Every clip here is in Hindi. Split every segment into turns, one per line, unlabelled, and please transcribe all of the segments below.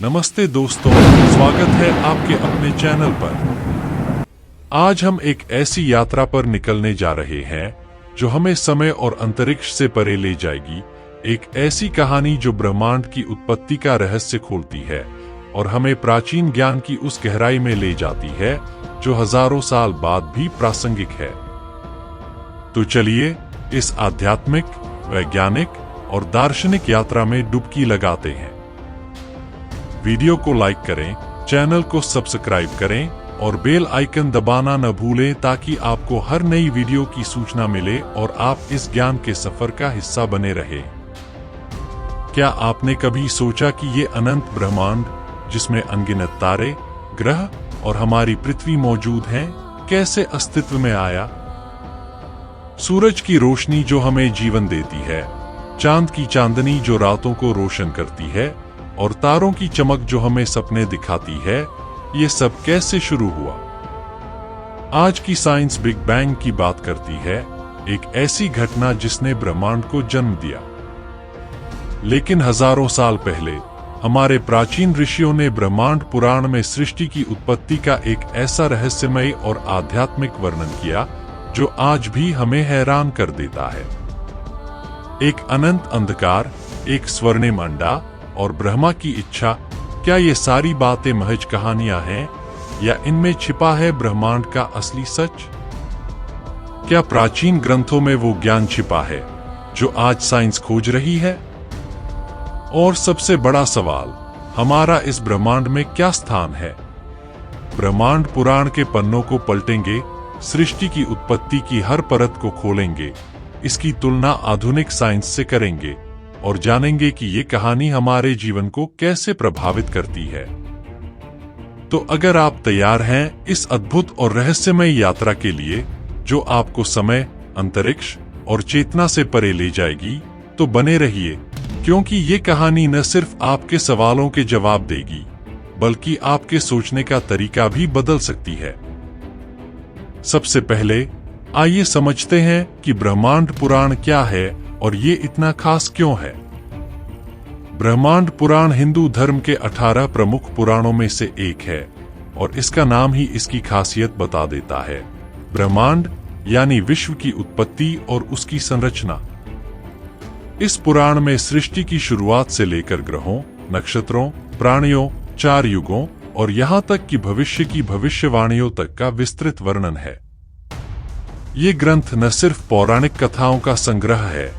नमस्ते दोस्तों, स्वागत है आपके अपने चैनल पर। आज हम एक ऐसी यात्रा पर निकलने जा रहे हैं जो हमें समय और अंतरिक्ष से परे ले जाएगी। एक ऐसी कहानी जो ब्रह्मांड की उत्पत्ति का रहस्य खोलती है और हमें प्राचीन ज्ञान की उस गहराई में ले जाती है जो हजारों साल बाद भी प्रासंगिक है। तो चलिए इस आध्यात्मिक, वैज्ञानिक और दार्शनिक यात्रा में डुबकी लगाते हैं। वीडियो को लाइक करें, चैनल को सब्सक्राइब करें और बेल आइकन दबाना न भूलें ताकि आपको हर नई वीडियो की सूचना मिले और आप इस ज्ञान के सफर का हिस्सा बने रहें। क्या आपने कभी सोचा कि ये अनंत ब्रह्मांड, जिसमें अनगिनत तारे, ग्रह और हमारी पृथ्वी मौजूद हैं, कैसे अस्तित्व में आया? सूरज की रोशनी जो हमें जीवन देती है, चांद की चांदनी जो रातों को रोशन करती है और तारों की चमक जो हमें सपने दिखाती है, ये सब कैसे शुरू हुआ? आज की साइंस बिग बैंग की बात करती है, एक ऐसी घटना जिसने ब्रह्मांड को जन्म दिया। लेकिन हजारों साल पहले हमारे प्राचीन ऋषियों ने ब्रह्मांड पुराण में सृष्टि की उत्पत्ति का एक ऐसा रहस्यमय और आध्यात्मिक वर्णन किया जो आज भी हमें हैरान कर देता है। एक अनंत अंधकार, एक स्वर्णिम अंडा और ब्रह्मा की इच्छा, क्या ये सारी बातें महज कहानियां हैं या इनमें छिपा है ब्रह्मांड का असली सच? क्या प्राचीन ग्रंथों में वो ज्ञान छिपा है जो आज साइंस खोज रही है? और सबसे बड़ा सवाल, हमारा इस ब्रह्मांड में क्या स्थान है? ब्रह्मांड पुराण के पन्नों को पलटेंगे, सृष्टि की उत्पत्ति की हर परत को खोलेंगे, इसकी तुलना आधुनिक साइंस से करेंगे और जानेंगे कि ये कहानी हमारे जीवन को कैसे प्रभावित करती है। तो अगर आप तैयार हैं इस अद्भुत और रहस्यमय यात्रा के लिए जो आपको समय, अंतरिक्ष और चेतना से परे ले जाएगी, तो बने रहिए, क्योंकि ये कहानी न सिर्फ आपके सवालों के जवाब देगी बल्कि आपके सोचने का तरीका भी बदल सकती है। सबसे पहले आइए समझते हैं कि ब्रह्मांड पुराण क्या है और ये इतना खास क्यों है। ब्रह्मांड पुराण हिंदू धर्म के 18 प्रमुख पुराणों में से एक है और इसका नाम ही इसकी खासियत बता देता है। ब्रह्मांड यानी विश्व की उत्पत्ति और उसकी संरचना। इस पुराण में सृष्टि की शुरुआत से लेकर ग्रहों, नक्षत्रों, प्राणियों, 4 युगों और यहाँ तक कि भविष्य की भविष्यवाणियों तक का विस्तृत वर्णन है। ये ग्रंथ न सिर्फ पौराणिक कथाओं का संग्रह है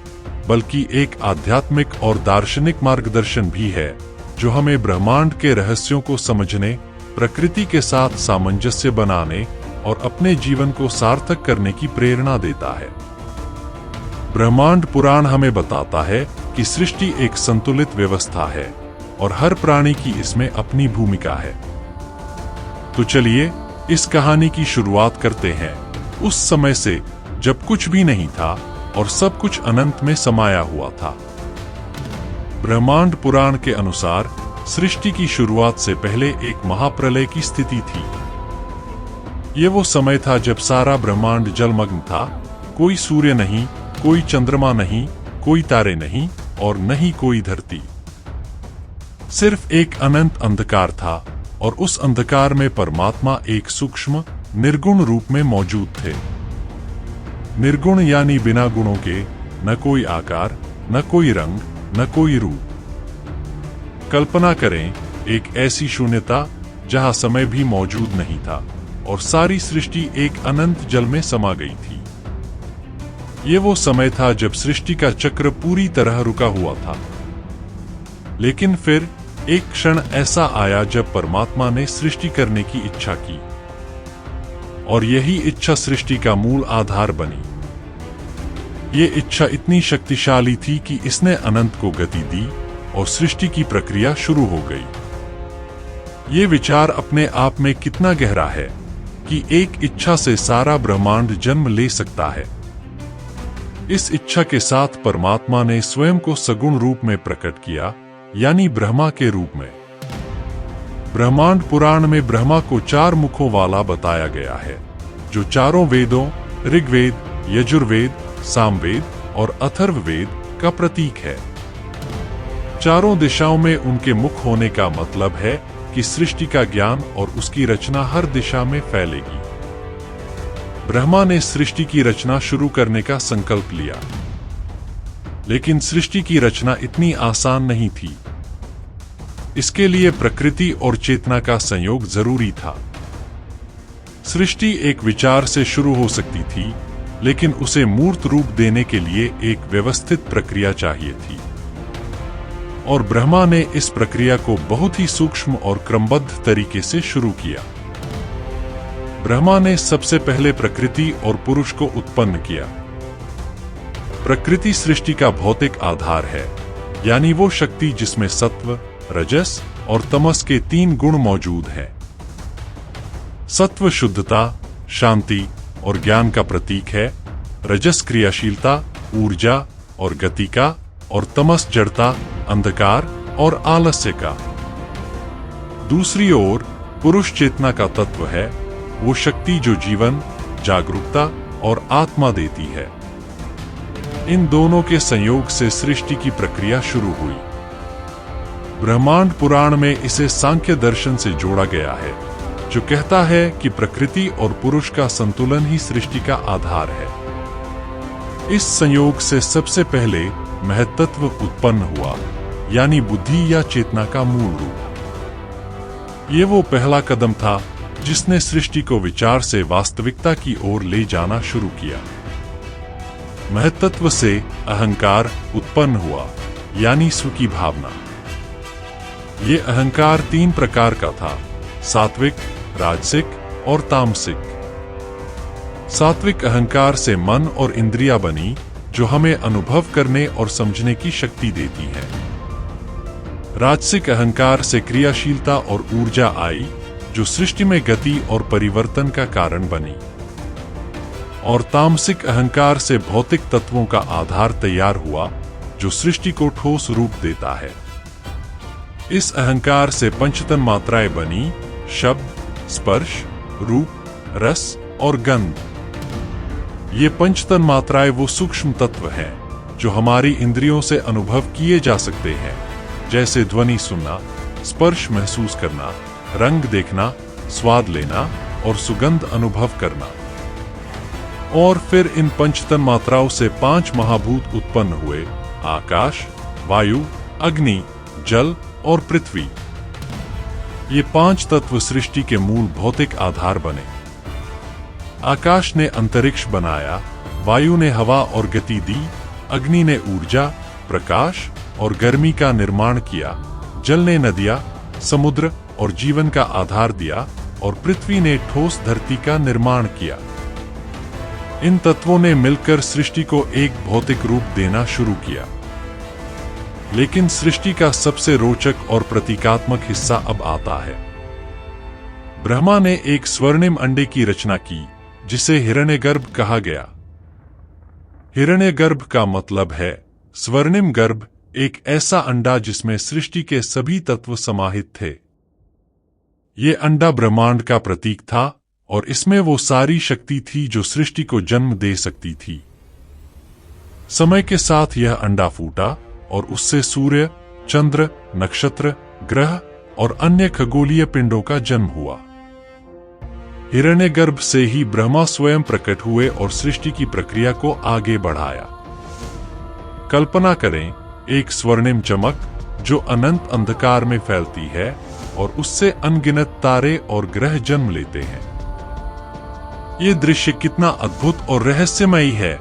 बल्कि एक आध्यात्मिक और दार्शनिक मार्गदर्शन भी है जो हमें ब्रह्मांड के रहस्यों को समझने, प्रकृति के साथ सामंजस्य बनाने और अपने जीवन को सार्थक करने की प्रेरणा देता है। ब्रह्मांड पुराण हमें बताता है कि सृष्टि एक संतुलित व्यवस्था है और हर प्राणी की इसमें अपनी भूमिका है। तो चलिए इस कहानी की शुरुआत करते हैं, उस समय से जब कुछ भी नहीं था और सब कुछ अनंत में समाया हुआ था। ब्रह्मांड पुराण के अनुसार सृष्टि की शुरुआत से पहले एक महाप्रलय की स्थिति थी। ये वो समय था जब सारा ब्रह्मांड जलमग्न था, कोई सूर्य नहीं, कोई चंद्रमा नहीं, कोई तारे नहीं और न ही कोई धरती। सिर्फ एक अनंत अंधकार था और उस अंधकार में परमात्मा एक सूक्ष्म, निर्गुण रूप में मौजूद थे। निर्गुण यानी बिना गुणों के, न कोई आकार, न कोई रंग, न कोई रूप। कल्पना करें एक ऐसी शून्यता जहां समय भी मौजूद नहीं था और सारी सृष्टि एक अनंत जल में समा गई थी। ये वो समय था जब सृष्टि का चक्र पूरी तरह रुका हुआ था। लेकिन फिर एक क्षण ऐसा आया जब परमात्मा ने सृष्टि करने की इच्छा की और यही इच्छा सृष्टि का मूल आधार बनी। ये इच्छा इतनी शक्तिशाली थी कि इसने अनंत को गति दी और सृष्टि की प्रक्रिया शुरू हो गई। ये विचार अपने आप में कितना गहरा है कि एक इच्छा से सारा ब्रह्मांड जन्म ले सकता है। इस इच्छा के साथ परमात्मा ने स्वयं को सगुण रूप में प्रकट किया, यानी ब्रह्मा के रूप में। ब्रह्मांड पुराण में ब्रह्मा को 4 मुखों वाला बताया गया है, जो चारों वेदों, ऋग्वेद, यजुर्वेद, सामवेद और अथर्ववेद का प्रतीक है। चारों दिशाओं में उनके मुख होने का मतलब है कि सृष्टि का ज्ञान और उसकी रचना हर दिशा में फैलेगी। ब्रह्मा ने सृष्टि की रचना शुरू करने का संकल्प लिया, लेकिन सृष्टि की रचना इतनी आसान नहीं थी। इसके लिए प्रकृति और चेतना का संयोग जरूरी था। सृष्टि एक विचार से शुरू हो सकती थी, लेकिन उसे मूर्त रूप देने के लिए एक व्यवस्थित प्रक्रिया चाहिए थी। और ब्रह्मा ने इस प्रक्रिया को बहुत ही सूक्ष्म और क्रमबद्ध तरीके से शुरू किया। ब्रह्मा ने सबसे पहले प्रकृति और पुरुष को उत्पन्न किया। प्रकृति सृष्टि का भौतिक आधार है, यानी वो शक्ति जिसमें सत्व, रजस और तमस के 3 गुण मौजूद हैं। सत्व शुद्धता, शांति और ज्ञान का प्रतीक है, रजस क्रियाशीलता, ऊर्जा और गति का, और तमस जड़ता, अंधकार और आलस्य का। दूसरी ओर पुरुष चेतना का तत्व है, वो शक्ति जो जीवन, जागरूकता और आत्मा देती है। इन दोनों के संयोग से सृष्टि की प्रक्रिया शुरू हुई। ब्रह्मांड पुराण में इसे सांख्य दर्शन से जोड़ा गया है, जो कहता है कि प्रकृति और पुरुष का संतुलन ही सृष्टि का आधार है। इस संयोग से सबसे पहले महत्त्व उत्पन्न हुआ, यानी बुद्धि या चेतना का मूल रूप। ये वो पहला कदम था जिसने सृष्टि को विचार से वास्तविकता की ओर ले जाना शुरू किया। महत्त्व से अहंकार उत्पन्न हुआ, यानी स्व की भावना। ये अहंकार 3 प्रकार का था: सात्विक, राजसिक और तामसिक। सात्विक अहंकार से मन और इंद्रियां बनी, जो हमें अनुभव करने और समझने की शक्ति देती हैं। राजसिक अहंकार से क्रियाशीलता और ऊर्जा आई, जो सृष्टि में गति और परिवर्तन का कारण बनी। और तामसिक अहंकार से भौतिक तत्वों का आधार तैयार हुआ, जो सृष्टि को ठोस रूप देता है। इस अहंकार से पंचतन मात्राएं बनी: शब्द, स्पर्श, रूप, रस और गंध। ये पंचतन मात्राएं वो सूक्ष्म तत्व हैं जो हमारी इंद्रियों से अनुभव किए जा सकते हैं, जैसे ध्वनि सुनना, स्पर्श महसूस करना, रंग देखना, स्वाद लेना और सुगंध अनुभव करना। और फिर इन पंचतन मात्राओं से 5 महाभूत उत्पन्न हुए: आकाश, वायु, अग्नि, जल और पृथ्वी। ये 5 तत्व सृष्टि के मूल भौतिक आधार बने। आकाश ने अंतरिक्ष बनाया, वायु ने हवा और गति दी, अग्नि ने ऊर्जा, प्रकाश और गर्मी का निर्माण किया, जल ने नदियां, समुद्र और जीवन का आधार दिया, और पृथ्वी ने ठोस धरती का निर्माण किया। इन तत्वों ने मिलकर सृष्टि को एक भौतिक रूप देना शुरू किया। लेकिन सृष्टि का सबसे रोचक और प्रतीकात्मक हिस्सा अब आता है। ब्रह्मा ने एक स्वर्णिम अंडे की रचना की, जिसे हिरण्यगर्भ कहा गया। हिरण्यगर्भ का मतलब है स्वर्णिम गर्भ, एक ऐसा अंडा जिसमें सृष्टि के सभी तत्व समाहित थे। ये अंडा ब्रह्मांड का प्रतीक था, और इसमें वो सारी शक्ति थी जो सृष्टि को जन्म दे सकती थी। समय के साथ यह अंडा फूटा और उससे सूर्य, चंद्र, नक्षत्र, ग्रह और अन्य खगोलीय पिंडों का जन्म हुआ। हिरण्यगर्भ से ही ब्रह्मा स्वयं प्रकट हुए और सृष्टि की प्रक्रिया को आगे बढ़ाया। कल्पना करें, एक स्वर्णिम चमक जो अनंत अंधकार में फैलती है, और उससे अनगिनत तारे और ग्रह जन्म लेते हैं। ये दृश्य कितना अद्भुत और रहस्यमयी है।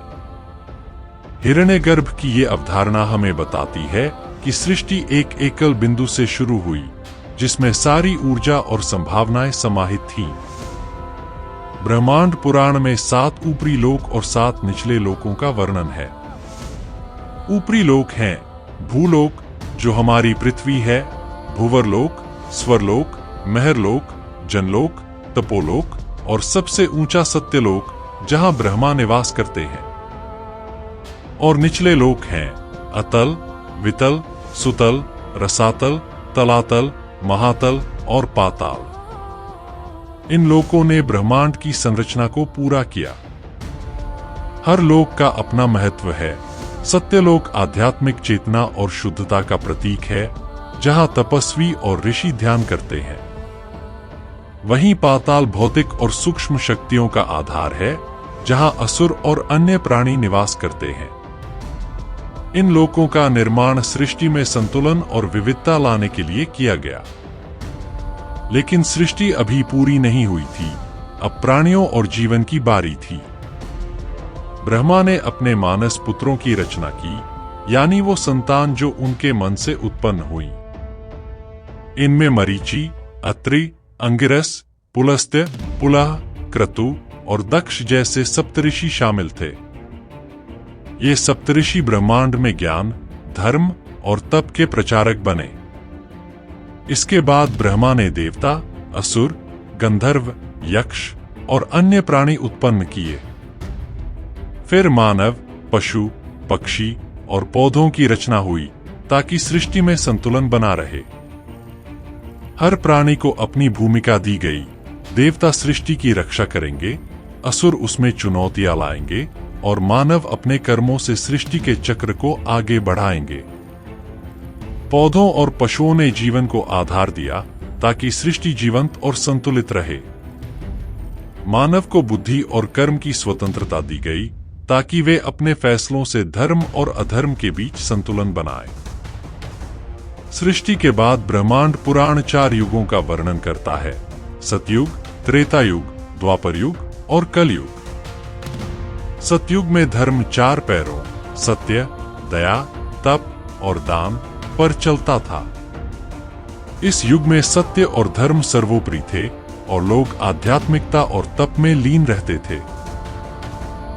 हिरण्यगर्भ की ये अवधारणा हमें बताती है कि सृष्टि एक एकल बिंदु से शुरू हुई, जिसमें सारी ऊर्जा और संभावनाएं समाहित थीं। ब्रह्मांड पुराण में 7 ऊपरी लोक और 7 निचले लोकों का वर्णन है। ऊपरी लोक हैं भूलोक, जो हमारी पृथ्वी है, भूवरलोक, स्वरलोक, महरलोक, जनलोक, तपोलोक और सबसे ऊंचा सत्यलोक, जहां ब्रह्मा निवास करते हैं। और निचले लोक हैं अतल, वितल, सुतल, रसातल, तलातल, महातल और पाताल। इन लोकों ने ब्रह्मांड की संरचना को पूरा किया। हर लोक का अपना महत्व है। सत्यलोक आध्यात्मिक चेतना और शुद्धता का प्रतीक है, जहां तपस्वी और ऋषि ध्यान करते हैं। वहीं पाताल भौतिक और सूक्ष्म शक्तियों का आधार है, जहां असुर और अन्य प्राणी निवास करते हैं। इन लोकों का निर्माण सृष्टि में संतुलन और विविधता लाने के लिए किया गया। लेकिन सृष्टि अभी पूरी नहीं हुई थी, अब प्राणियों और जीवन की बारी थी। ब्रह्मा ने अपने मानस पुत्रों की रचना की, यानी वो संतान जो उनके मन से उत्पन्न हुई। इनमें मरीचि, अत्रि, अंगिरस, पुलस्त्य, पुलह, क्रतु और दक्ष जैसे सप्तऋषि शामिल थे। ये सप्तऋषि ब्रह्मांड में ज्ञान, धर्म और तप के प्रचारक बने। इसके बाद ब्रह्मा ने देवता, असुर, गंधर्व, यक्ष और अन्य प्राणी उत्पन्न किए। फिर मानव, पशु, पक्षी और पौधों की रचना हुई, ताकि सृष्टि में संतुलन बना रहे। हर प्राणी को अपनी भूमिका दी गई। देवता सृष्टि की रक्षा करेंगे, असुर उसमें चुनौतियां लाएंगे और मानव अपने कर्मों से सृष्टि के चक्र को आगे बढ़ाएंगे। पौधों और पशुओं ने जीवन को आधार दिया, ताकि सृष्टि जीवंत और संतुलित रहे। मानव को बुद्धि और कर्म की स्वतंत्रता दी गई, ताकि वे अपने फैसलों से धर्म और अधर्म के बीच संतुलन बनाए। सृष्टि के बाद ब्रह्मांड पुराण 4 युगों का वर्णन करता है: सतयुग, त्रेता युग, द्वापर युग और कलयुग। सतयुग में धर्म 4 पैरों सत्य, दया, तप और दान पर चलता था। इस युग में सत्य और धर्म सर्वोपरि थे और लोग आध्यात्मिकता और तप में लीन रहते थे।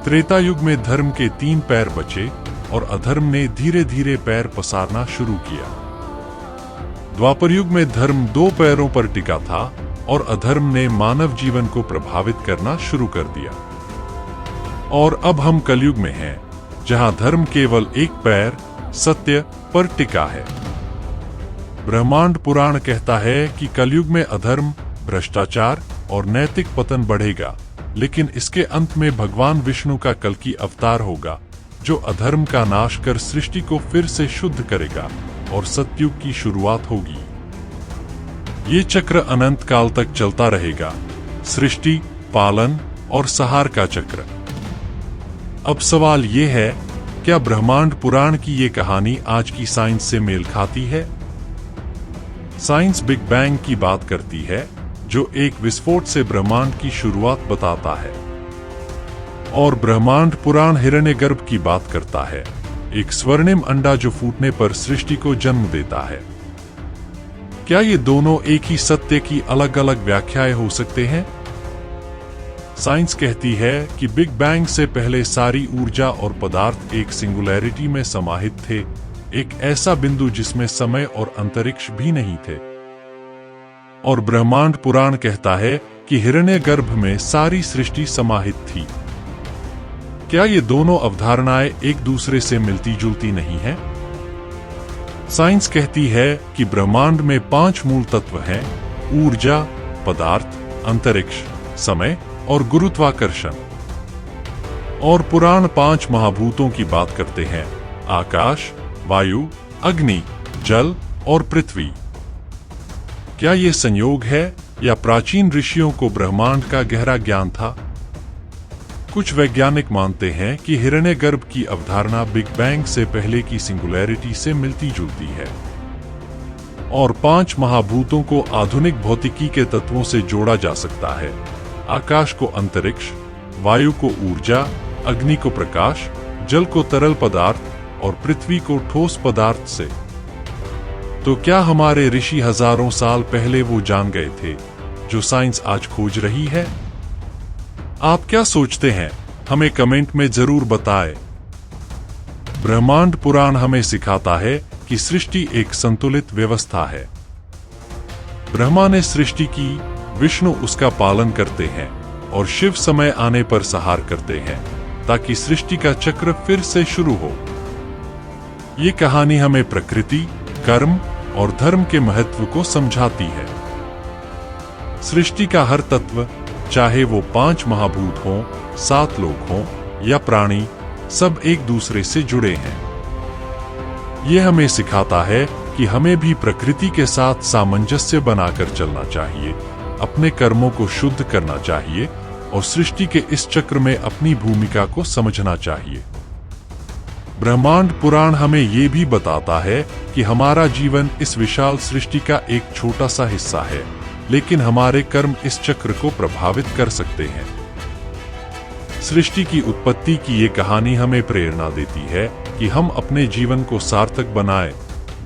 त्रेता युग में धर्म के 3 पैर बचे और अधर्म ने धीरे धीरे पैर पसारना शुरू किया। द्वापर युग में धर्म 2 पैरों पर टिका था और अधर्म ने मानव जीवन को प्रभावित करना शुरू कर दिया। और अब हम कलयुग में हैं, जहां धर्म केवल 1 पैर सत्य पर टिका है। ब्रह्मांड पुराण कहता है कि कलयुग में अधर्म, भ्रष्टाचार और नैतिक पतन बढ़ेगा, लेकिन इसके अंत में भगवान विष्णु का कल्कि अवतार होगा, जो अधर्म का नाश कर सृष्टि को फिर से शुद्ध करेगा और सतयुग की शुरुआत होगी। ये चक्र अनंत काल तक चलता रहेगा, सृष्टि, पालन और संहार का चक्र। अब सवाल ये है, क्या ब्रह्मांड पुराण की ये कहानी आज की साइंस से मेल खाती है? साइंस बिग बैंग की बात करती है, जो एक विस्फोट से ब्रह्मांड की शुरुआत बताता है। और ब्रह्मांड पुराण हिरण्यगर्भ की बात करता है, एक स्वर्णिम अंडा जो फूटने पर सृष्टि को जन्म देता है। क्या ये दोनों एक ही सत्य की अलग अलग व्याख्याएं हो सकते हैं? साइंस कहती है कि बिग बैंग से पहले सारी ऊर्जा और पदार्थ एक सिंगुलैरिटी में समाहित थे, एक ऐसा बिंदु जिसमें समय और अंतरिक्ष भी नहीं थे। और ब्रह्मांड पुराण कहता है कि हिरण्यगर्भ में सारी सृष्टि समाहित थी। क्या ये दोनों अवधारणाएं एक दूसरे से मिलती जुलती नहीं हैं? साइंस कहती है कि ब्रह्मांड में 5 मूल तत्व हैं: ऊर्जा, पदार्थ, अंतरिक्ष, समय और गुरुत्वाकर्षण। और पुराण 5 महाभूतों की बात करते हैं: आकाश, वायु, अग्नि, जल और पृथ्वी। क्या ये संयोग है या प्राचीन ऋषियों को ब्रह्मांड का गहरा ज्ञान था? कुछ वैज्ञानिक मानते हैं कि हिरण्यगर्भ की अवधारणा बिग बैंग से पहले की सिंगुलैरिटी से मिलती जुलती है। और 5 महाभूतों को आधुनिक भौतिकी के तत्वों से जोड़ा जा सकता है: आकाश को अंतरिक्ष, वायु को ऊर्जा, अग्नि को प्रकाश, जल को तरल पदार्थ और पृथ्वी को ठोस पदार्थ से। तो क्या हमारे ऋषि हजारों साल पहले वो जान गए थे जो साइंस आज खोज रही है? आप क्या सोचते हैं? हमें कमेंट में जरूर बताएं। ब्रह्मांड पुराण हमें सिखाता है कि सृष्टि एक संतुलित व्यवस्था है। ब्रह्मा ने सृष्टि की, विष्णु उसका पालन करते हैं और शिव समय आने पर संहार करते हैं, ताकि सृष्टि का चक्र फिर से शुरू हो। ये कहानी हमें प्रकृति, कर्म और धर्म के महत्व को समझाती है। सृष्टि का हर तत्व, चाहे वो 5 महाभूत हों, 7 लोक हों या प्राणी, सब एक दूसरे से जुड़े हैं। ये हमें सिखाता है कि हमें भी प्रकृति के साथ सामंजस्य बनाकर चलना चाहिए, अपने कर्मों को शुद्ध करना चाहिए और सृष्टि के इस चक्र में अपनी भूमिका को समझना चाहिए। ब्रह्मांड पुराण हमें ये भी बताता है कि हमारा जीवन इस विशाल सृष्टि का एक छोटा सा हिस्सा है, लेकिन हमारे कर्म इस चक्र को प्रभावित कर सकते हैं। सृष्टि की उत्पत्ति की ये कहानी हमें प्रेरणा देती है कि हम अपने जीवन को सार्थक बनाएं,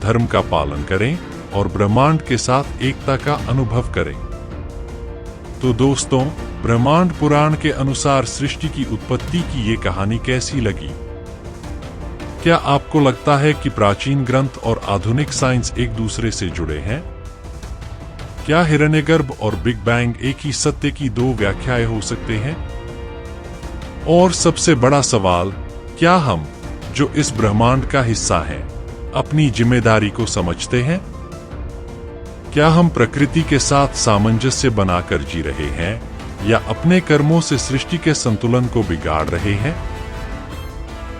धर्म का पालन करें और ब्रह्मांड के साथ एकता का अनुभव करें। तो दोस्तों, ब्रह्मांड पुराण के अनुसार सृष्टि की उत्पत्ति की ये कहानी कैसी लगी? क्या आपको लगता है कि प्राचीन ग्रंथ और आधुनिक साइंस एक दूसरे से जुड़े हैं? क्या हिरण्यगर्भ और बिग बैंग एक ही सत्य की दो व्याख्याएं हो सकते हैं? और सबसे बड़ा सवाल, क्या हम, जो इस ब्रह्मांड का हिस्सा हैं, अपनी जिम्मेदारी को समझते हैं? क्या हम प्रकृति के साथ सामंजस्य बनाकर जी रहे हैं या अपने कर्मों से सृष्टि के संतुलन को बिगाड़ रहे हैं?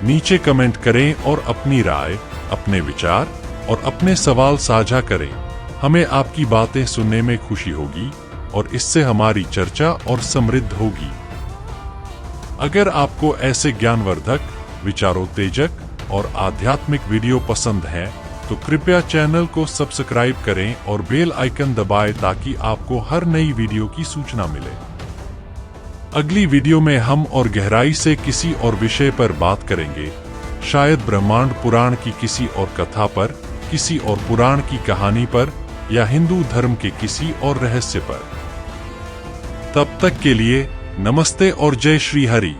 नीचे कमेंट करें और अपनी राय, अपने विचार और अपने सवाल साझा करें। हमें आपकी बातें सुनने में खुशी होगी और इससे हमारी चर्चा और समृद्ध होगी। अगर आपको ऐसे ज्ञानवर्धक, विचारोत्तेजक और आध्यात्मिक वीडियो पसंद हैं, तो कृपया चैनल को सब्सक्राइब करें और बेल आइकन दबाएं ताकि आपको हर नई वीडियो की सूचना मिले। अगली वीडियो में हम और गहराई से किसी और विषय पर बात करेंगे, शायद ब्रह्मांड पुराण की किसी और कथा पर, किसी और पुराण की कहानी पर या हिंदू धर्म के किसी और रहस्य पर। तब तक के लिए नमस्ते और जय श्री हरि।